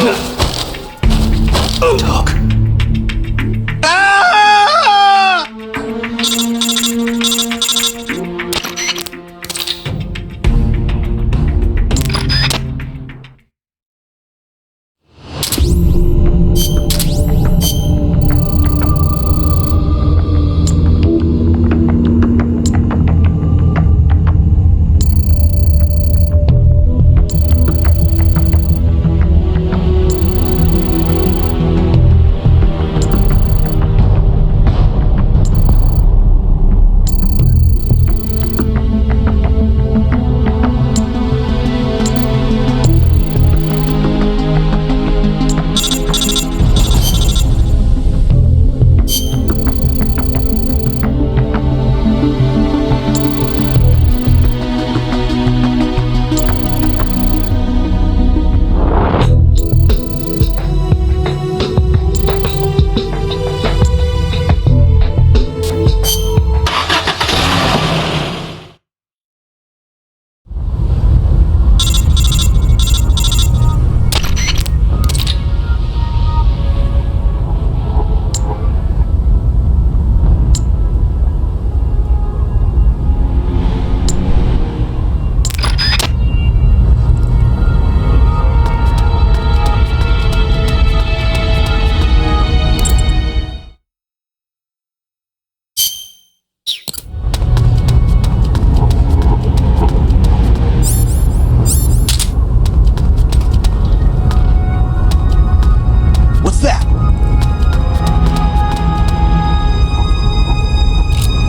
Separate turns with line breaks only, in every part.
Dog.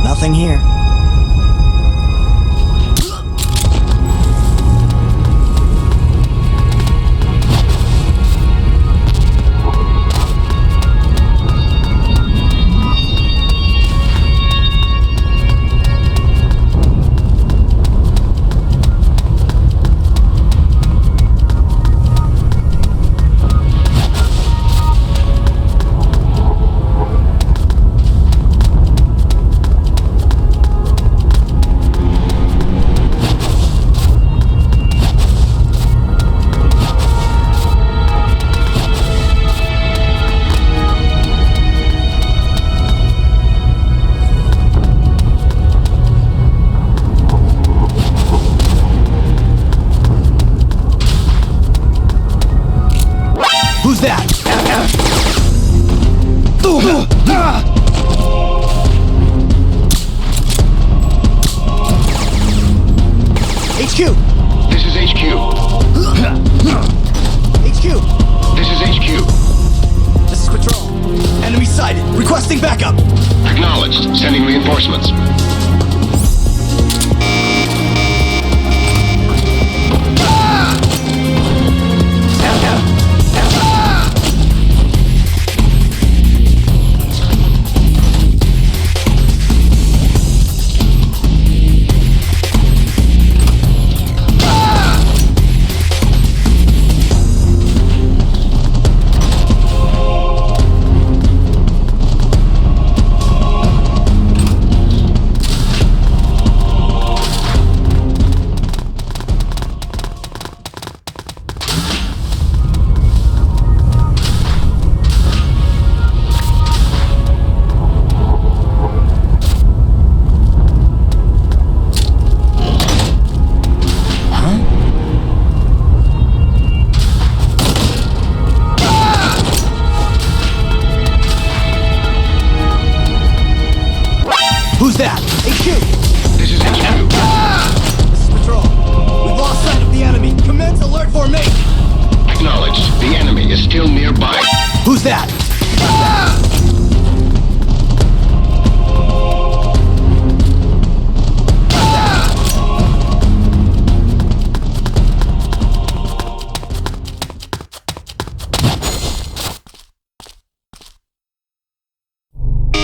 Nothing here. Who's that? HQ!
This is HQ.
HQ!
This is HQ.
This is Patrol. Enemy sighted. Requesting backup.
Acknowledged. Sending reinforcements.
Who's that? HQ!
This is HQ.
This is Patrol. We've lost sight of the enemy. Commence alert formation.
Acknowledged. The enemy is still nearby.
Who's that?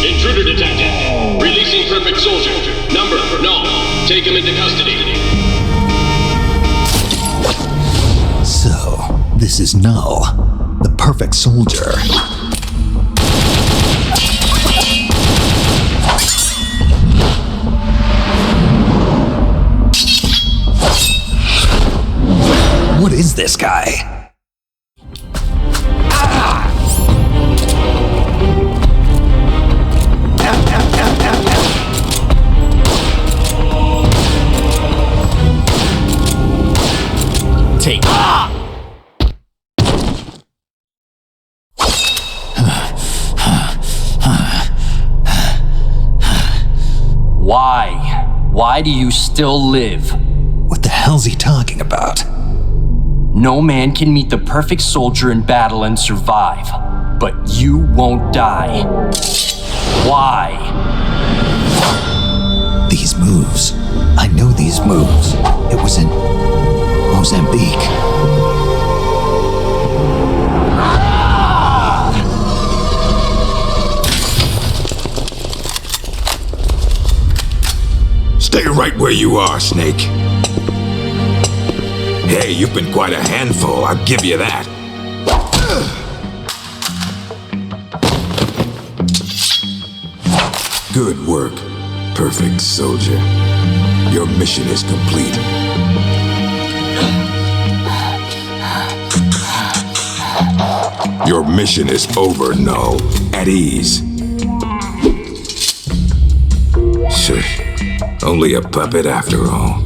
Intruder detected. Releasing perfect soldier. Number, no. Take him into custody.
So, this is Null, the perfect soldier. What is this guy?
Take it. Why? Why do you still live?
What the hell's he talking about?
No man can meet the perfect soldier in battle and survive, but you won't die. Why?
These moves. I know these moves. It was in Mozambique.
Stay right where you are, Snake. Hey, you've been quite a handful, I'll give you that. Good work, perfect soldier. Your mission is complete. Your mission is over, Null. At ease. Shush. Only a puppet after all.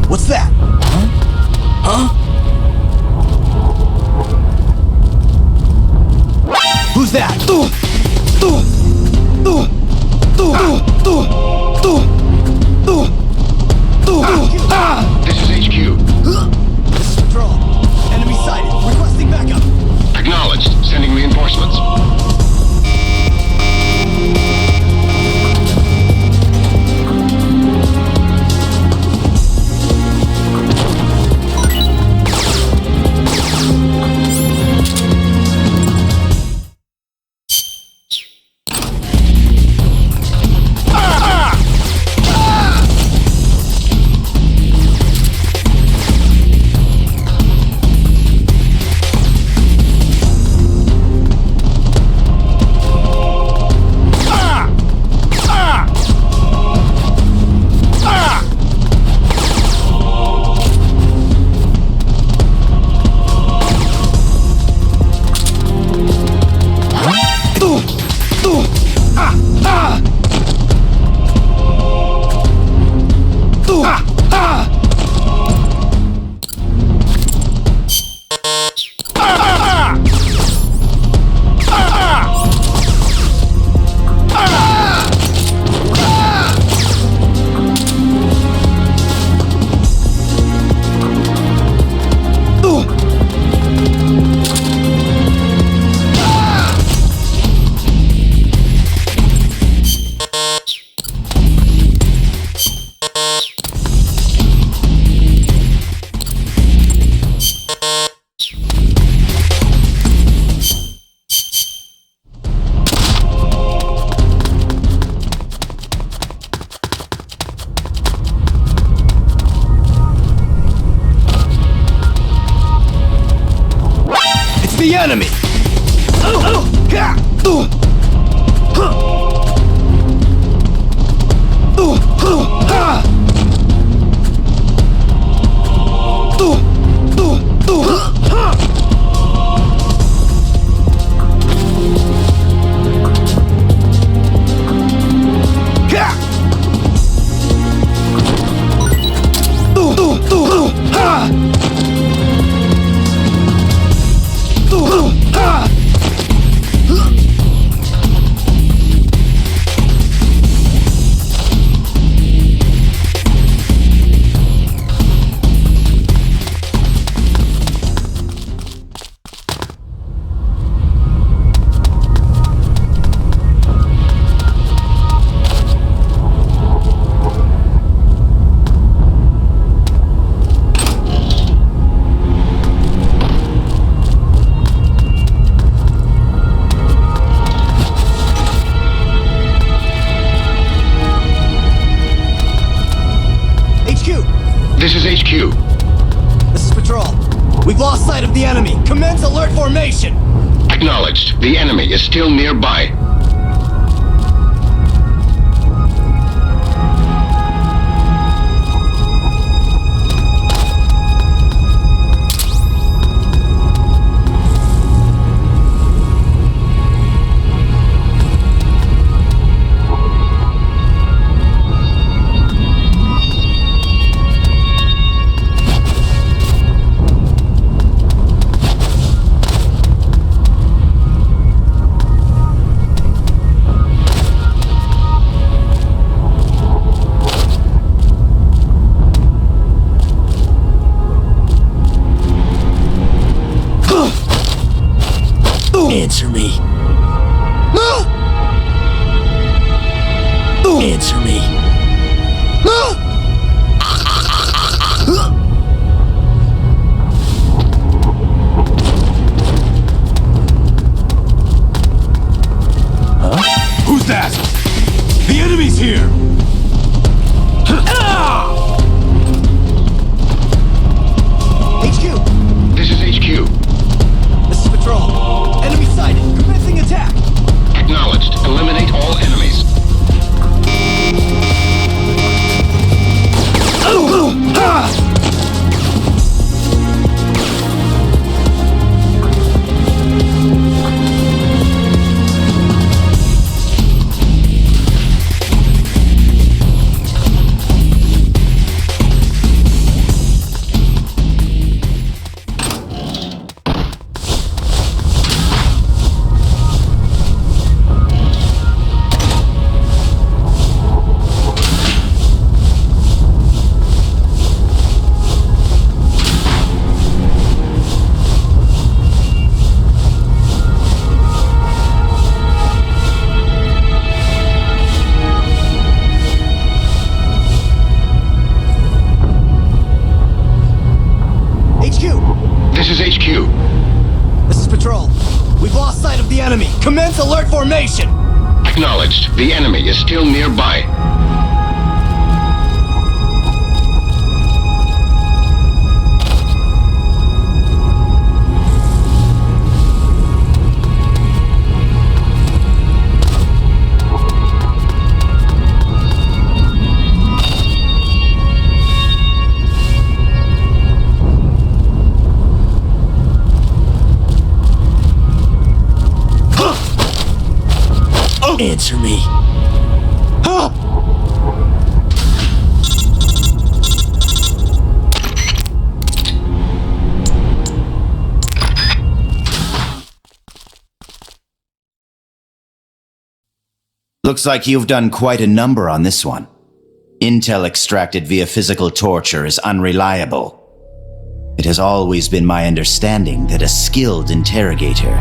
What's that? Huh? Who's that?
This is HQ.
This is Patrol. Enemy sighted. Requesting backup.
Acknowledged. Sending reinforcements.
enemy!
This is HQ.
This is Patrol. We've lost sight of the enemy. Commence alert formation!
Acknowledged. The enemy is still nearby.
Answer me. Answer me.
Who's that? The enemy's here! HQ!
This is HQ.
This is Patrol. Enemy sighted. Commencing attack!
Acknowledged. Eliminate all enemies. This is HQ.
This is Patrol. We've lost sight of the enemy. Commence alert formation!
Acknowledged. The enemy is still nearby.
Answer me.
Looks like you've done quite a number on this one. Intel extracted via physical torture is unreliable. It has always been my understanding that a skilled interrogator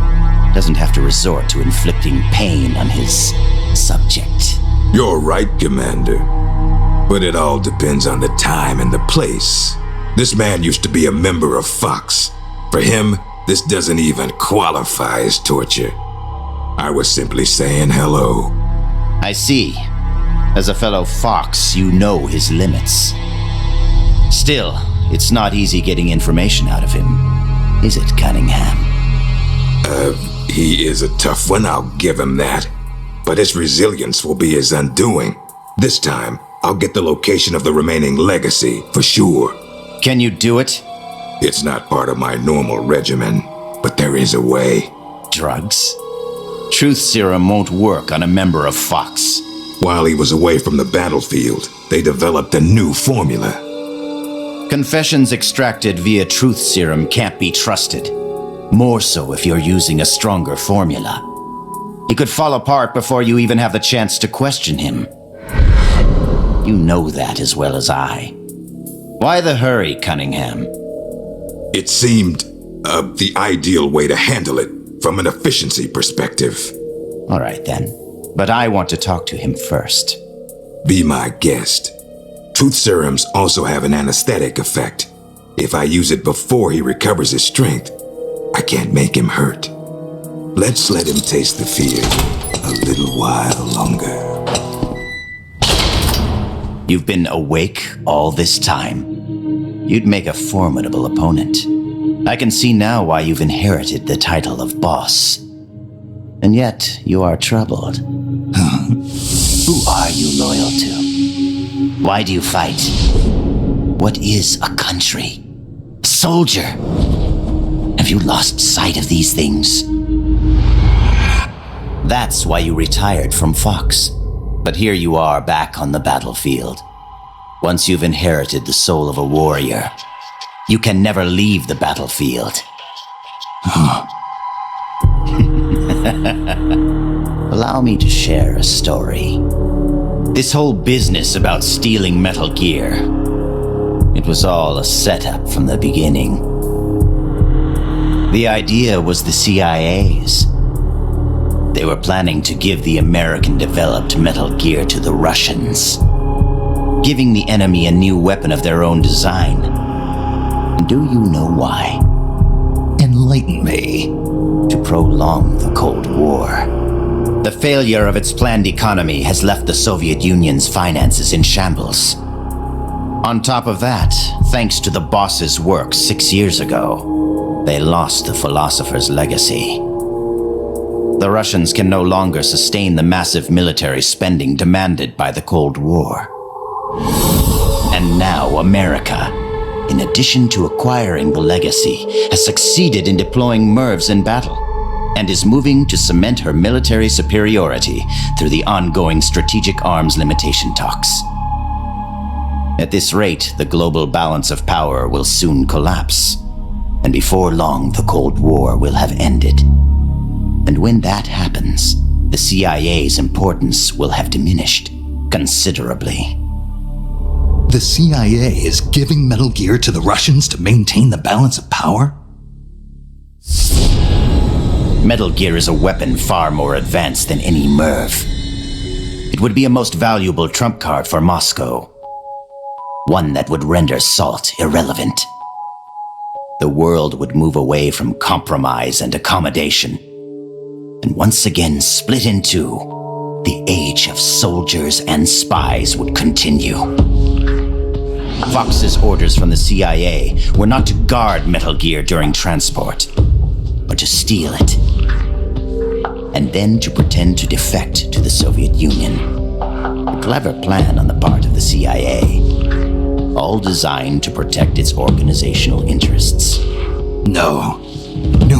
doesn't have to resort to inflicting pain on his subject.
You're right, Commander. But it all depends on the time and the place. This man used to be a member of Fox. For him, this doesn't even qualify as torture. I was simply saying hello.
I see. As a fellow Fox, you know his limits. Still, it's not easy getting information out of him, is it, Cunningham?
He is a tough one, I'll give him that. But his resilience will be his undoing. This time, I'll get the location of the remaining legacy, for sure.
Can you do it?
It's not part of my normal regimen, but there is a way.
Drugs? Truth serum won't work on a member of Fox.
While he was away from the battlefield, they developed a new formula.
Confessions extracted via truth serum can't be trusted. More so if you're using a stronger formula. He could fall apart before you even have the chance to question him. You know that as well as I. Why the hurry, Cunningham?
It seemed the ideal way to handle it from an efficiency perspective.
All right then, but I want to talk to him first.
Be my guest. Truth serums also have an anesthetic effect. If I use it before he recovers his strength, I can't make him hurt. Let's let him taste the fear a little while longer.
You've been awake all this time. You'd make a formidable opponent. I can see now why you've inherited the title of boss. And yet, you are troubled. Who are you loyal to? Why do you fight? What is a country? A soldier? Have you lost sight of these things? That's why you retired from Fox. But here you are back on the battlefield. Once you've inherited the soul of a warrior, you can never leave the battlefield. Allow me to share a story. This whole business about stealing Metal Gear, it was all a setup from the beginning. The idea was the CIA's. They were planning to give the American-developed Metal Gear to the Russians, giving the enemy a new weapon of their own design. And do you know why? Enlighten me. To prolong the Cold War. The failure of its planned economy has left the Soviet Union's finances in shambles. On top of that, thanks to the boss's work 6 years ago, they lost the philosopher's legacy. The Russians can no longer sustain the massive military spending demanded by the Cold War. And now America, in addition to acquiring the legacy, has succeeded in deploying MIRVs in battle, and is moving to cement her military superiority through the ongoing strategic arms limitation talks. At this rate, the global balance of power will soon collapse, and before long the Cold War will have ended. And when that happens, the CIA's importance will have diminished considerably.
The CIA is giving Metal Gear to the Russians to maintain the balance of power?
Metal Gear is a weapon far more advanced than any MIRV. It would be a most valuable trump card for Moscow. One that would render SALT irrelevant. The world would move away from compromise and accommodation, and once again split in two. The age of soldiers and spies would continue. Fox's orders from the CIA were not to guard Metal Gear during transport, but to steal it, and then to pretend to defect to the Soviet Union. A clever plan on the part of the CIA, all designed to protect its organizational interests.
No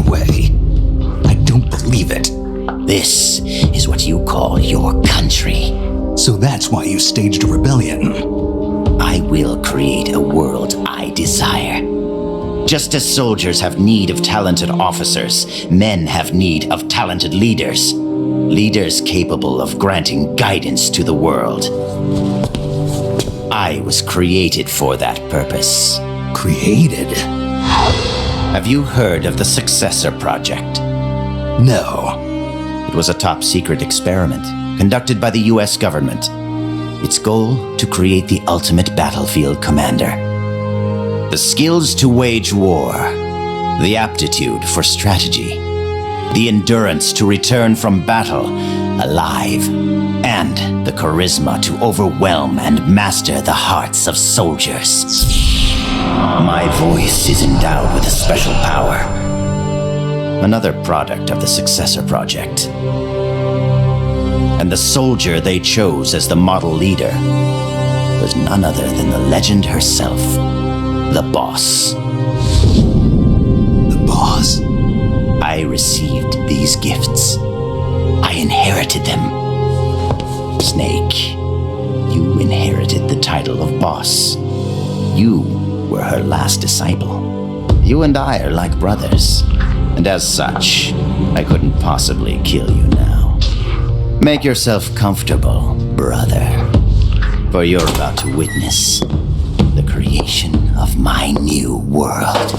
way. I don't believe it.
This is what you call your country.
So that's why you staged a rebellion.
I will create a world I desire. Just as soldiers have need of talented officers, men have need of talented leaders. Leaders capable of granting guidance to the world. I was created for that purpose.
Created?
Have you heard of the Successor Project?
No.
It was a top-secret experiment conducted by the US government. Its goal, to create the ultimate battlefield commander. The skills to wage war, the aptitude for strategy, the endurance to return from battle alive, and the charisma to overwhelm and master the hearts of soldiers. My voice is endowed with a special power. another product of the Successor Project. And the soldier they chose as the model leader was none other than the legend herself, the Boss.
The Boss?
I received these gifts. I inherited them. Snake, you inherited the title of Boss. You were her last disciple. You and I are like brothers, and as such, I couldn't possibly kill you now. Make yourself comfortable, brother, for you're about to witness the creation of my new world.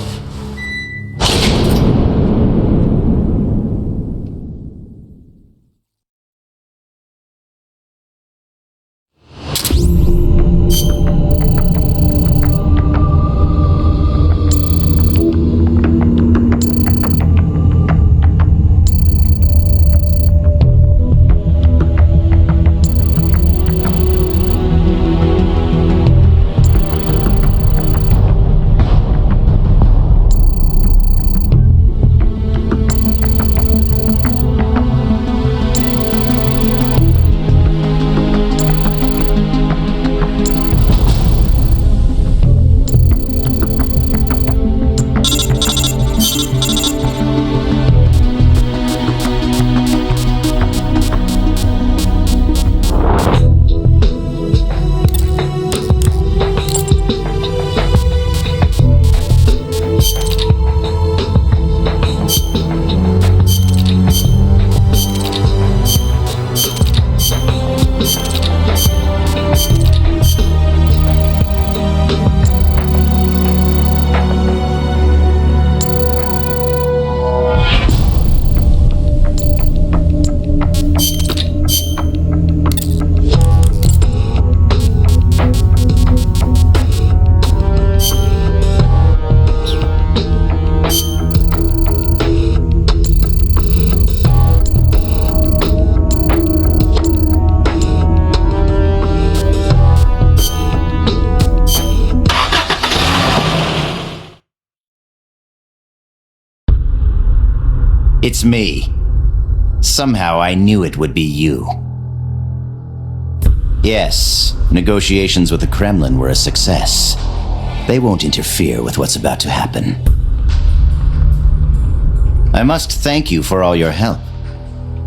It's me. Somehow I knew it would be you. Yes, negotiations with the Kremlin were a success. They won't interfere with what's about to happen. I must thank you for all your help.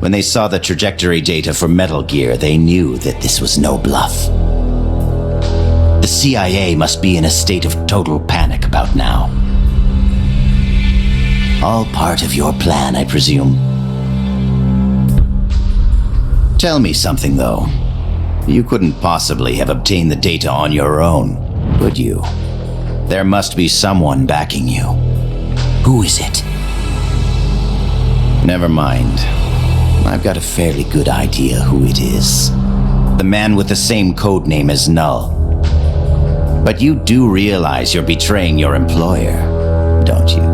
When they saw the trajectory data for Metal Gear, they knew that this was no bluff. The CIA must be in a state of total panic about now. All part of your plan, I presume. Tell me something, though. You couldn't possibly have obtained the data on your own, could you? There must be someone backing you. Who is it? Never mind. I've got a fairly good idea who it is. The man with the same code name as Null. But you do realize you're betraying your employer, don't you?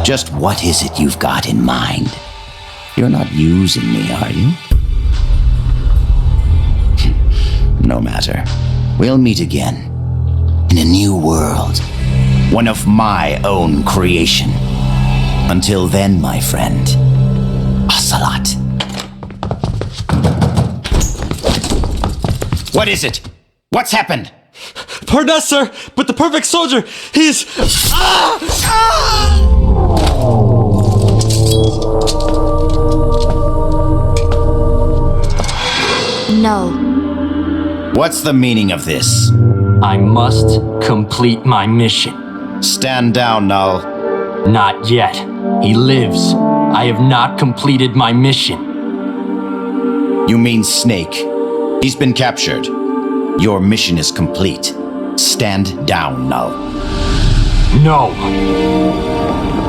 Just what is it you've got in mind? You're not using me, are you? No matter. We'll meet again. In a new world. One of my own creation. Until then, my friend. Ocelot. What is it? What's happened?
Pardon us, sir, but the perfect soldier, he's...
No.
What's the meaning of this?
I must complete my mission.
Stand down, Null.
Not yet. He lives. I have not completed my mission.
You mean Snake? He's been captured. Your mission is complete. Stand down, Null.
No.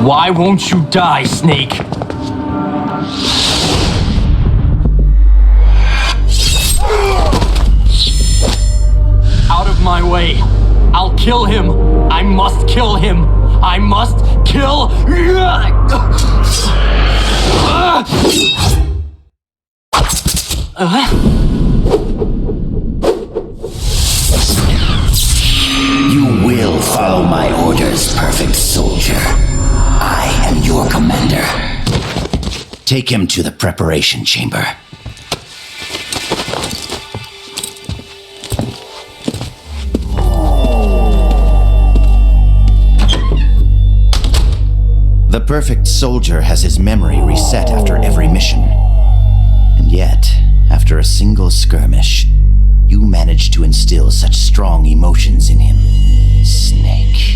Why won't you die, Snake? Out of my way. I'll kill him. I must kill him. I must kill...
You will follow my orders, perfect soldier. Take him to the preparation chamber. The perfect soldier has his memory reset after every mission. And yet, after a single skirmish, you managed to instill such strong emotions in him, Snake.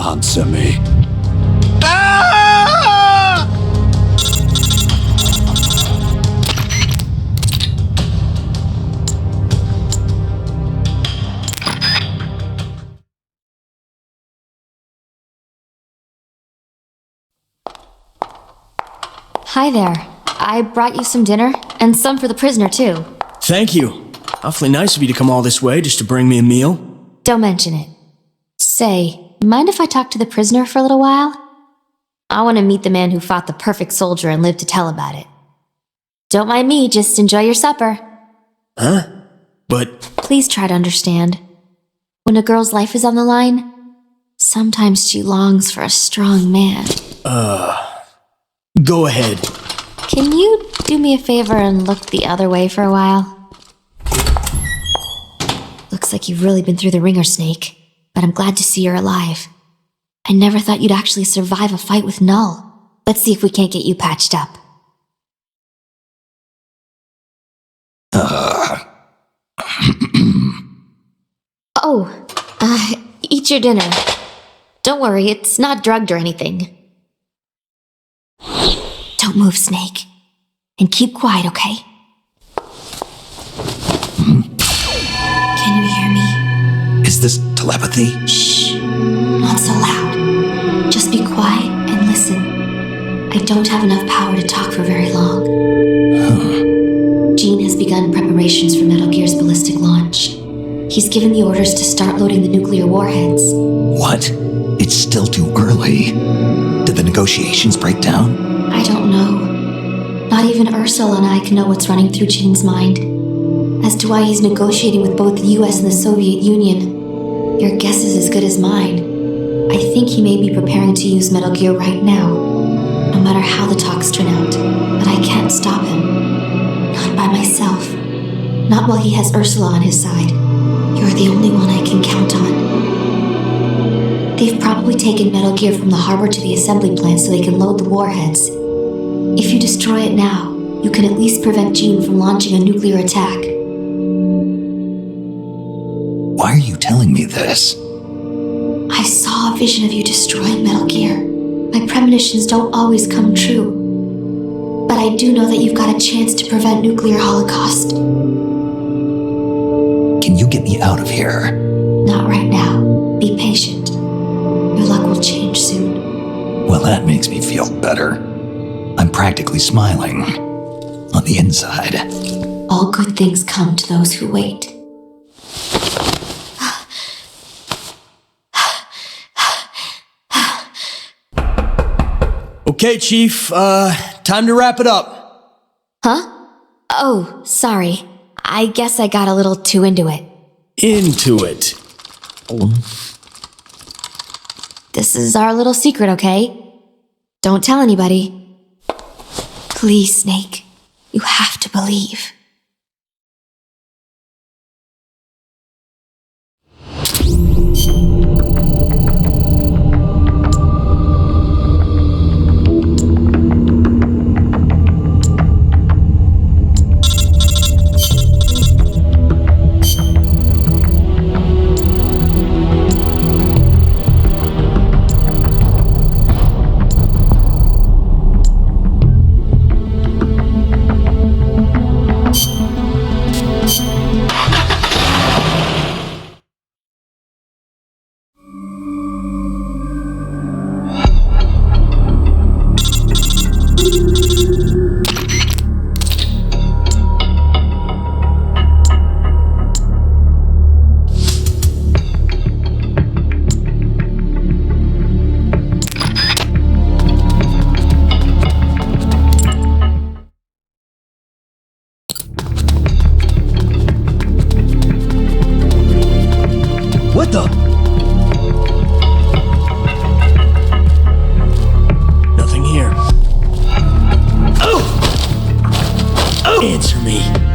Answer me.
Hi there. I brought you some dinner, and some for the prisoner, too.
Thank you. Awfully nice of you to come all this way just to bring me a meal.
Don't mention it. Say, mind if I talk to the prisoner for a little while? I want to meet the man who fought the perfect soldier and lived to tell about it. Don't mind me, just enjoy your supper.
Huh? But...
Please try to understand. When a girl's life is on the line, sometimes she longs for a strong man.
Go ahead.
Can you do me a favor and look the other way for a while? Looks like you've really been through the ringer, Snake, but I'm glad to see you're alive. I never thought you'd actually survive a fight with Null. Let's see if we can't get you patched up. Eat your dinner. Don't worry, it's not drugged or anything. Don't move, Snake. And keep quiet, okay? Can you hear me?
Is this telepathy?
Shh. Not so loud. Just be quiet and listen. I don't have enough power to talk for very long. Gene has begun preparations for Metal Gear's ballistic launch. He's given the orders to start loading the nuclear warheads.
What? It's still too early. Did the negotiations break down?
I don't know. Not even Ursula and I can know what's running through Gene's mind. As to why he's negotiating with both the US and the Soviet Union, your guess is as good as mine. I think he may be preparing to use Metal Gear right now, no matter how the talks turn out. But I can't stop him. Not by myself. Not while he has Ursula on his side. You're the only one I can count on. They've probably taken Metal Gear from the harbor to the assembly plant so they can load the warheads. If you destroy it now, you can at least prevent Gene from launching a nuclear attack.
Why are you telling me this?
I saw a vision of you destroying Metal Gear. My premonitions don't always come true. But I do know that you've got a chance to prevent nuclear holocaust.
Can you get me out of here?
Not right now. Be patient. Your luck will change soon.
Well, that makes me feel better. I'm practically smiling. On the inside.
All good things come to those who wait.
Okay, Chief, time to wrap it up.
Huh? Oh, sorry. I guess I got a little too into it.
Into it.
This is our little secret, okay? Don't tell anybody. Please, Snake. You have to believe.
the? Nothing here. Answer me.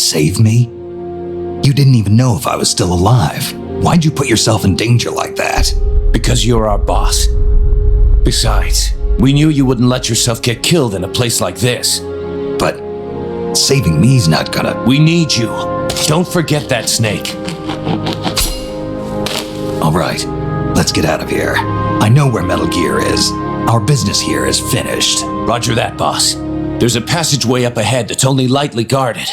save me? You didn't even know if I was still alive. Why'd you put yourself in danger like that?
Because you're our boss. Besides, we knew you wouldn't let yourself get killed in a place like this.
But saving me's not gonna...
We need you. Don't forget that, Snake.
All right, let's get out of here. I know where Metal Gear is. Our business here is finished.
Roger that, boss. There's a passageway up ahead that's only lightly guarded.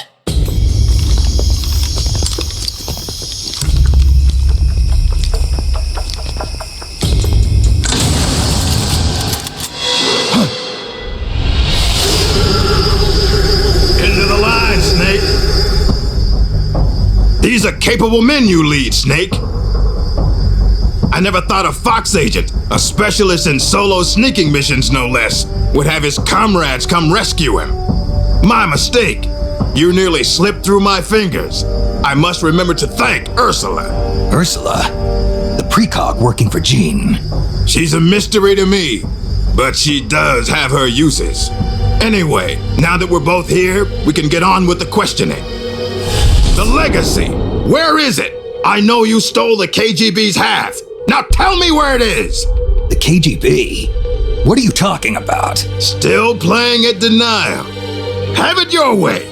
Into the line, Snake. These are capable men you lead, Snake. I never thought a Fox agent, a specialist in solo sneaking missions no less, would have his comrades come rescue him. My mistake. You nearly slipped through my fingers. I must remember to thank Ursula.
Ursula? The precog working for Jean.
She's a mystery to me, but she does have her uses. Anyway, now that we're both here, we can get on with the questioning. The legacy, where is it? I know you stole the KGB's half. Now tell me where it is!
The KGB? What are you talking about?
Still playing at denial. Have it your way.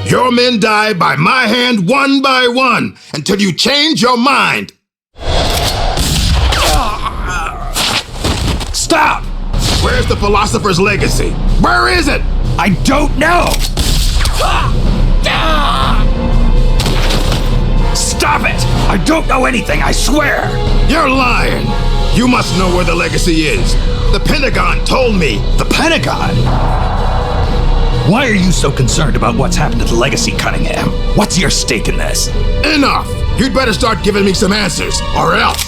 Your men die by my hand one by one until you change your mind.
Stop!
Where's the philosopher's legacy? Where is it?
I don't know! Stop it! I don't know anything, I swear!
You're lying! You must know where the legacy is. The Pentagon told me.
The Pentagon? Why are you so concerned about what's happened to the legacy, Cunningham? What's your stake in this?
Enough! You'd better start giving me some answers, or else.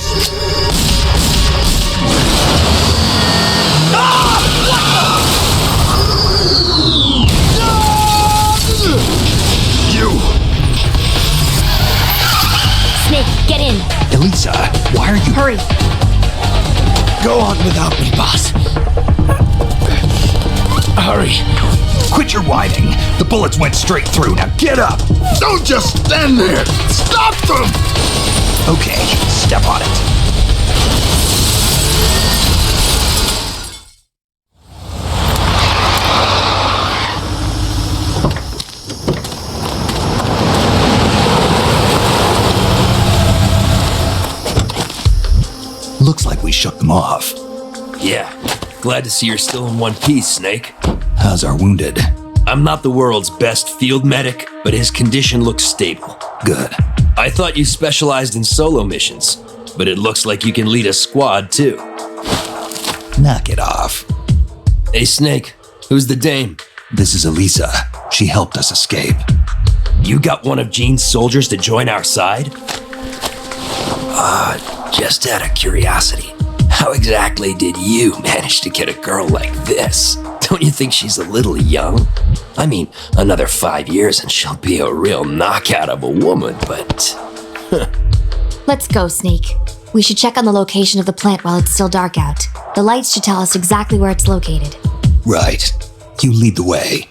You!
Snake, get in.
Elisa, why are you...
Hurry.
Go on without me, boss. Hurry.
Quit your whining. The bullets went straight through. Now get up.
Don't just stand there. Stop them!
Okay, step on it. Looks like we shook them off.
Yeah. Glad to see you're still in one piece, Snake.
How's our wounded?
I'm not the world's best field medic, but his condition looks stable.
Good.
I thought you specialized in solo missions, but it looks like you can lead a squad too.
Knock it off.
Hey, Snake, who's the dame?
This is Elisa. She helped us escape.
You got one of Jean's soldiers to join our side? Just out of curiosity, how exactly did you manage to get a girl like this? Don't you think she's a little young? I mean, another 5 years and she'll be a real knockout of a woman, but...
Let's go, Snake. We should check on the location of the plant while it's still dark out. The lights should tell us exactly where it's located.
Right. You lead the way.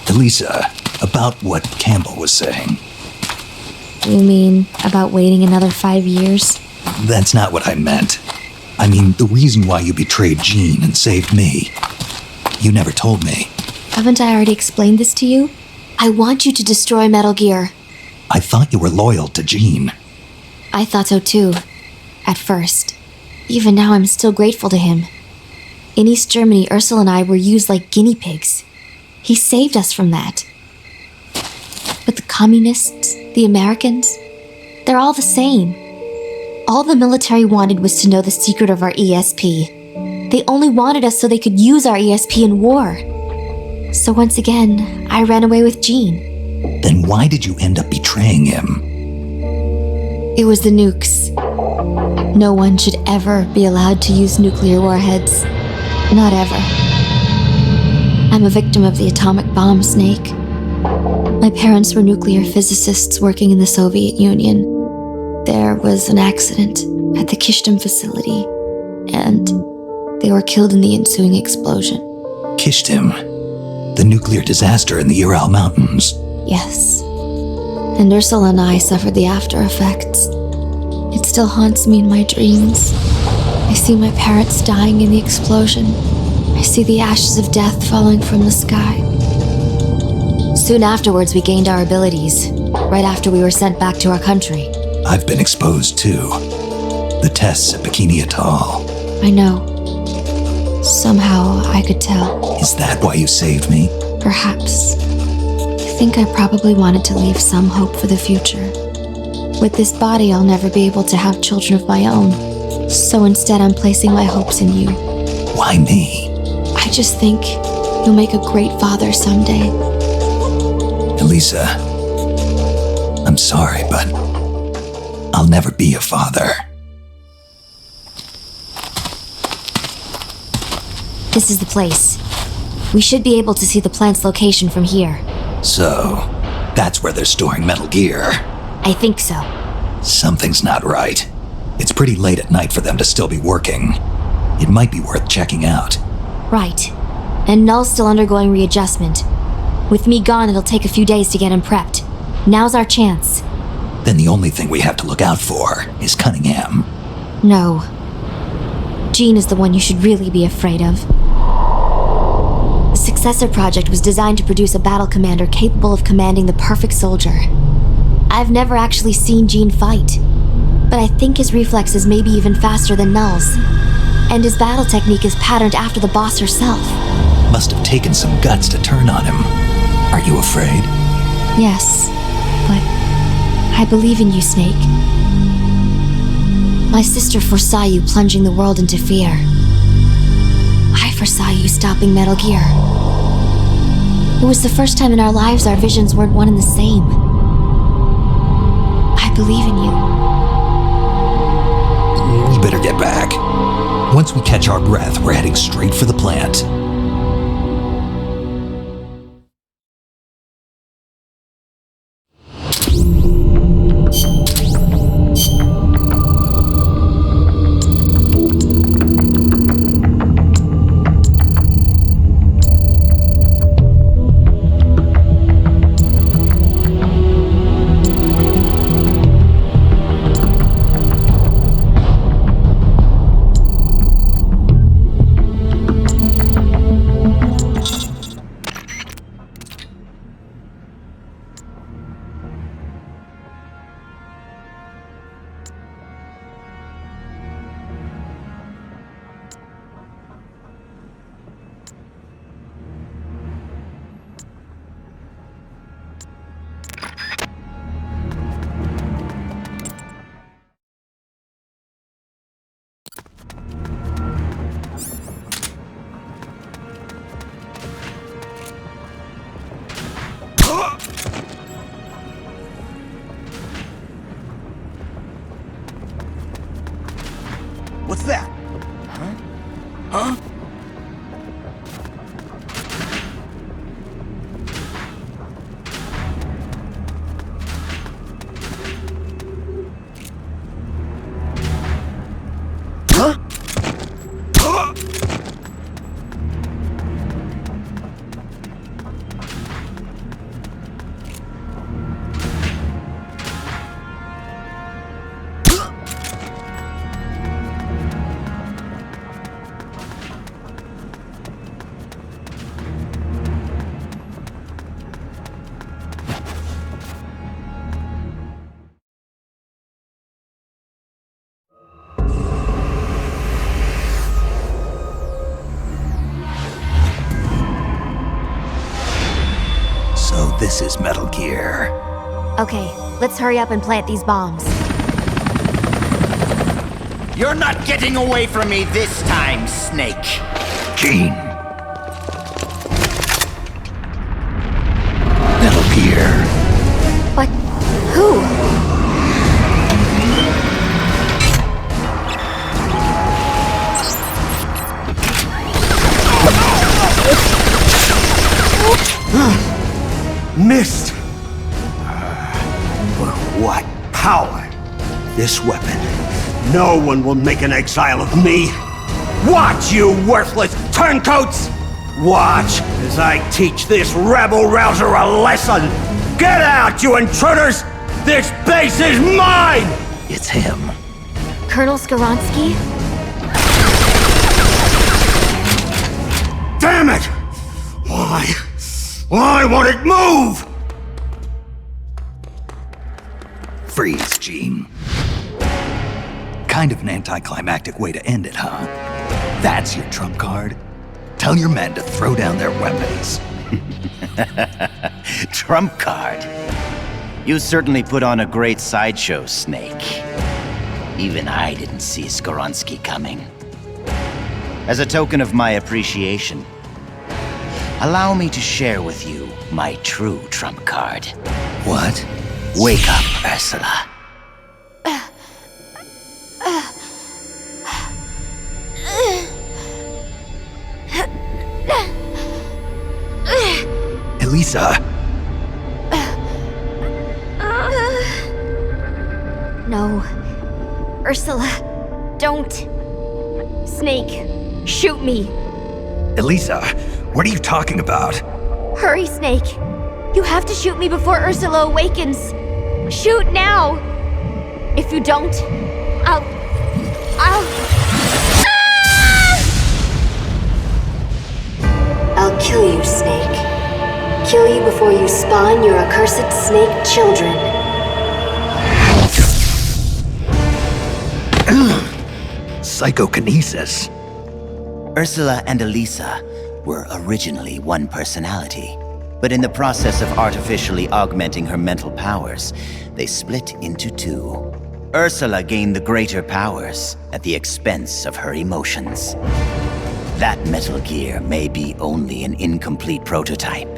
Elisa, about what Campbell was saying.
You mean about waiting another 5 years?
That's not what I meant. I mean, the reason why you betrayed Jean and saved me. You never told me.
Haven't I already explained this to you? I want you to destroy Metal Gear.
I thought you were loyal to Jean.
I thought so too. At first. Even now, I'm still grateful to him. In East Germany, Ursula and I were used like guinea pigs. He saved us from that. But the communists, the Americans, they're all the same. All the military wanted was to know the secret of our ESP. They only wanted us so they could use our ESP in war. So once again, I ran away with Jean.
Then why did you end up betraying him?
It was the nukes. No one should ever be allowed to use nuclear warheads. Not ever. I'm a victim of the atomic bomb, Snake. My parents were nuclear physicists working in the Soviet Union. There was an accident at the Kishtim facility, and they were killed in the ensuing explosion.
Kishtim? The nuclear disaster in the Ural Mountains.
Yes. And Ursula and I suffered the after effects. It still haunts me in my dreams. I see my parents dying in the explosion. I see the ashes of death falling from the sky. Soon afterwards, we gained our abilities, right after we were sent back to our country.
I've been exposed too. The tests at Bikini Atoll.
I know. Somehow, I could tell.
Is that why you saved me?
Perhaps. I think I probably wanted to leave some hope for the future. With this body, I'll never be able to have children of my own. So instead, I'm placing my hopes in you.
Why me?
I just think you'll make a great father someday.
Elisa, I'm sorry, but I'll never be a father.
This is the place. We should be able to see the plant's location from here.
So, that's where they're storing Metal Gear.
I think so.
Something's not right. It's pretty late at night for them to still be working. It might be worth checking out.
Right. And Null's still undergoing readjustment. With me gone, it'll take a few days to get him prepped. Now's our chance.
Then the only thing we have to look out for is Cunningham.
No. Jean is the one you should really be afraid of. The Successor Project was designed to produce a battle commander capable of commanding the perfect soldier. I've never actually seen Jean fight, but I think his reflexes may be even faster than Null's. And his battle technique is patterned after the boss herself.
Must have taken some guts to turn on him. Are you afraid?
Yes, but I believe in you, Snake. My sister foresaw you plunging the world into fear. I foresaw you stopping Metal Gear. It was the first time in our lives our visions weren't one and the same. I believe in you.
You better get back. Once we catch our breath, we're heading straight for the plant.
What's that? Huh?
So this is Metal Gear.
Okay, let's hurry up and plant these bombs.
You're not getting away from me this time, Snake.
Gene. Metal Gear.
But who?
Missed! But what power! This weapon. No one will make an exile of me! Watch, you worthless turncoats!
Watch as I teach this rebel-rouser a lesson! Get out, you intruders! This base is mine! It's him.
Colonel Skoronsky?
Damn it! Why? Why won't it move? Freeze, Gene. Kind of an anticlimactic way to end it, huh? That's your trump card? Tell your men to throw down their weapons.
Trump card? You certainly put on a great sideshow, Snake. Even I didn't see Skoronsky coming. As a token of my appreciation, allow me to share with you my true trump card.
What?
Wake up, Ursula.
Elisa!
No. Ursula, don't. Snake, shoot me.
Elisa, what are you talking about?
Hurry, Snake. You have to shoot me before Ursula awakens. Shoot now. If you don't, I'll... I'll kill you, Snake. Kill you before you spawn your accursed snake children.
Psychokinesis.
Ursula and Elisa were originally one personality, but in the process of artificially augmenting her mental powers, they split into two. Ursula gained the greater powers at the expense of her emotions. That Metal Gear may be only an incomplete prototype,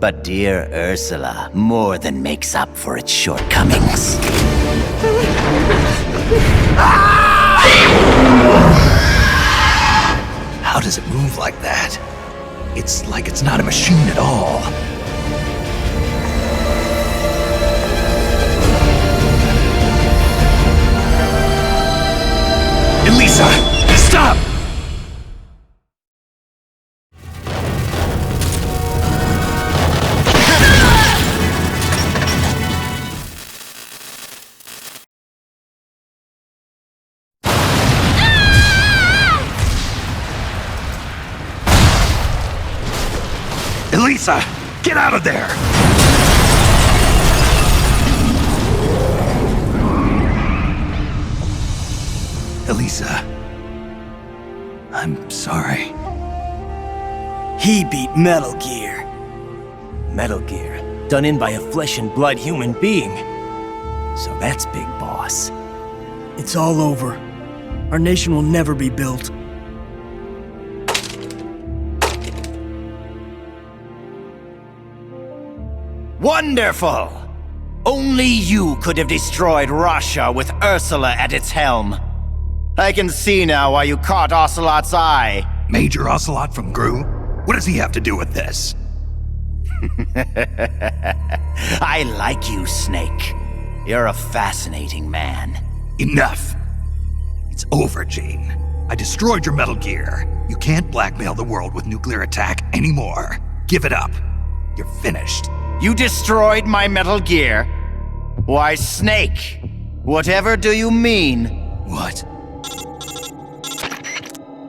but dear Ursula more than makes up for its shortcomings.
How does it move like that? It's like it's not a machine at all. Elisa, stop! Elisa, get out of there! Elisa, I'm sorry.
He beat Metal Gear. Metal Gear, done in by a flesh and blood human being. So that's Big Boss. It's all over. Our nation will never be built.
Wonderful! Only you could have destroyed Russia with Ursula at its helm. I can see now why you caught Ocelot's eye.
Major Ocelot from Gru? What does he have to do with this?
I like you, Snake. You're a fascinating man.
Enough! It's over, Gene. I destroyed your Metal Gear. You can't blackmail the world with nuclear attack anymore. Give it up. You're finished.
You destroyed my Metal Gear? Why, Snake, whatever do you mean?
What?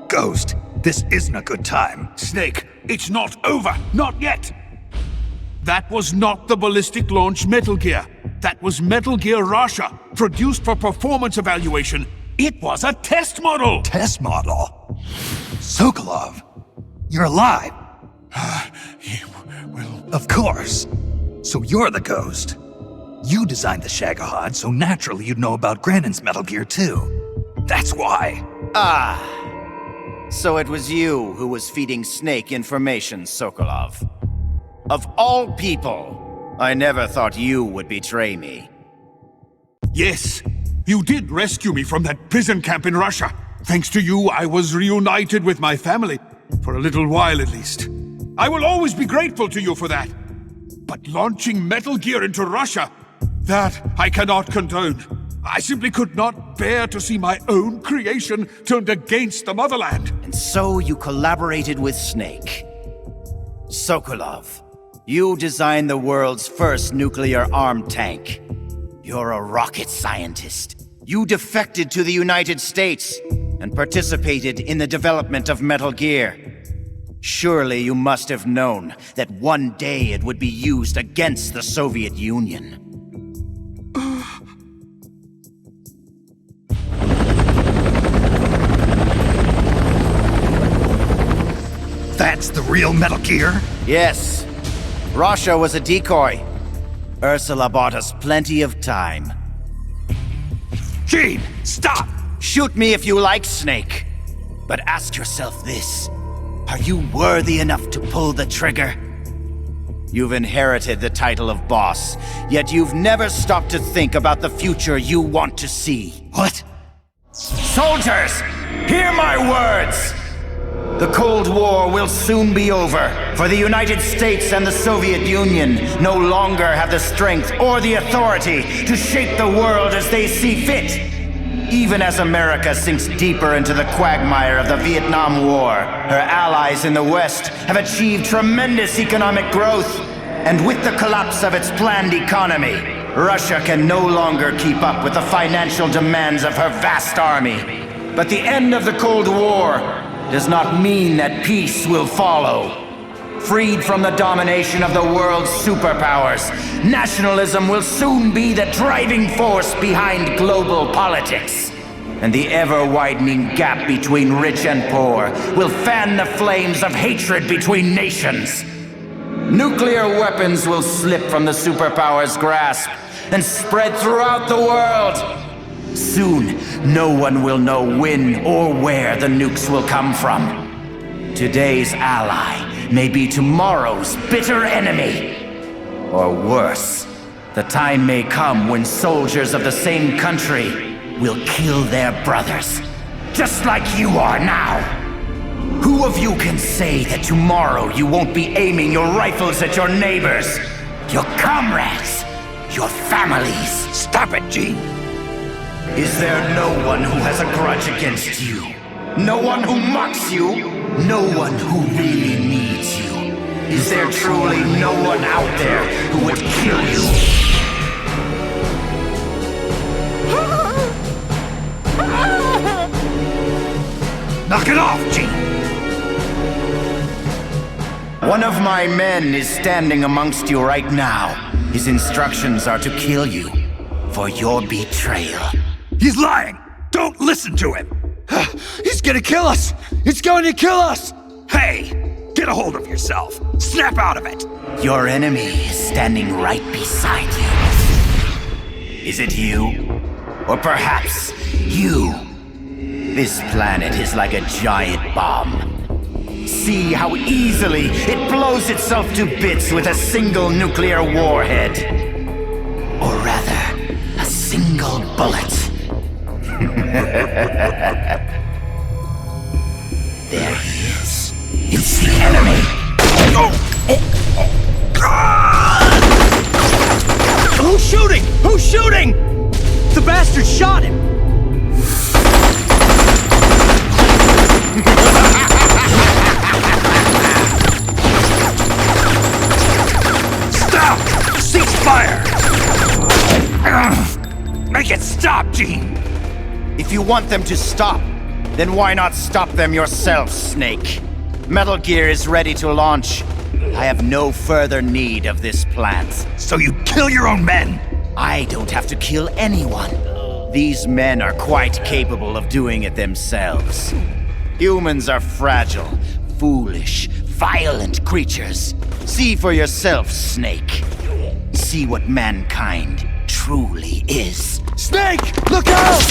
Ghost, this isn't a good time.
Snake, it's not over. Not yet. That was not the ballistic launch Metal Gear. That was Metal Gear Russia, produced for performance evaluation. It was a test model.
Test model? Sokolov, you're alive. Of course. So you're the Ghost. You designed the Shagohod, so naturally you'd know about Granin's Metal Gear too. That's why.
Ah. So it was you who was feeding Snake information, Sokolov. Of all people, I never thought you would betray me.
Yes, you did rescue me from that prison camp in Russia. Thanks to you, I was reunited with my family. For a little while at least. I will always be grateful to you for that. But launching Metal Gear into Russia, that I cannot condone. I simply could not bear to see my own creation turned against the motherland.
And so you collaborated with Snake. Sokolov, you designed the world's first nuclear armed tank. You're a rocket scientist. You defected to the United States and participated in the development of Metal Gear. Surely you must have known that one day it would be used against the Soviet Union.
That's the real Metal Gear?
Yes. Russia was a decoy. Ursula bought us plenty of time.
Gene, stop!
Shoot me if you like, Snake. But ask yourself this. Are you worthy enough to pull the trigger? You've inherited the title of boss, yet you've never stopped to think about the future you want to see.
What?
Soldiers, hear my words! The Cold War will soon be over, for the United States and the Soviet Union no longer have the strength or the authority to shape the world as they see fit. Even as America sinks deeper into the quagmire of the Vietnam War, her allies in the West have achieved tremendous economic growth. And with the collapse of its planned economy, Russia can no longer keep up with the financial demands of her vast army. But the end of the Cold War does not mean that peace will follow. Freed from the domination of the world's superpowers, nationalism will soon be the driving force behind global politics. And the ever-widening gap between rich and poor will fan the flames of hatred between nations. Nuclear weapons will slip from the superpowers' grasp and spread throughout the world. Soon, no one will know when or where the nukes will come from. Today's ally may be tomorrow's bitter enemy. Or worse, the time may come when soldiers of the same country will kill their brothers, just like you are now. Who of you can say that tomorrow you won't be aiming your rifles at your neighbors, your comrades, your families?
Stop it, Gene!
Is there no one who has a grudge against you? No one who mocks you? No one who really needs you? Is there truly no one out there who would kill you?
Knock it off, Gene!
One of my men is standing amongst you right now. His instructions are to kill you for your betrayal.
He's lying! Don't listen to him! He's gonna kill us! It's going to kill us! Hey! Get a hold of yourself! Snap out of it!
Your enemy is standing right beside you. Is it you? Or perhaps you? This planet is like a giant bomb. See how easily it blows itself to bits with a single nuclear warhead. Or rather, a single bullet. There he is. It's the enemy.
Who's shooting? Who's shooting? The bastard shot him.
Stop! Cease fire! Make it stop, Gene!
If you want them to stop, then why not stop them yourself, Snake? Metal Gear is ready to launch. I have no further need of this plant.
So you kill your own men?
I don't have to kill anyone. These men are quite capable of doing it themselves. Humans are fragile, foolish, violent creatures. See for yourself, Snake. See what mankind truly is.
Snake! Look out!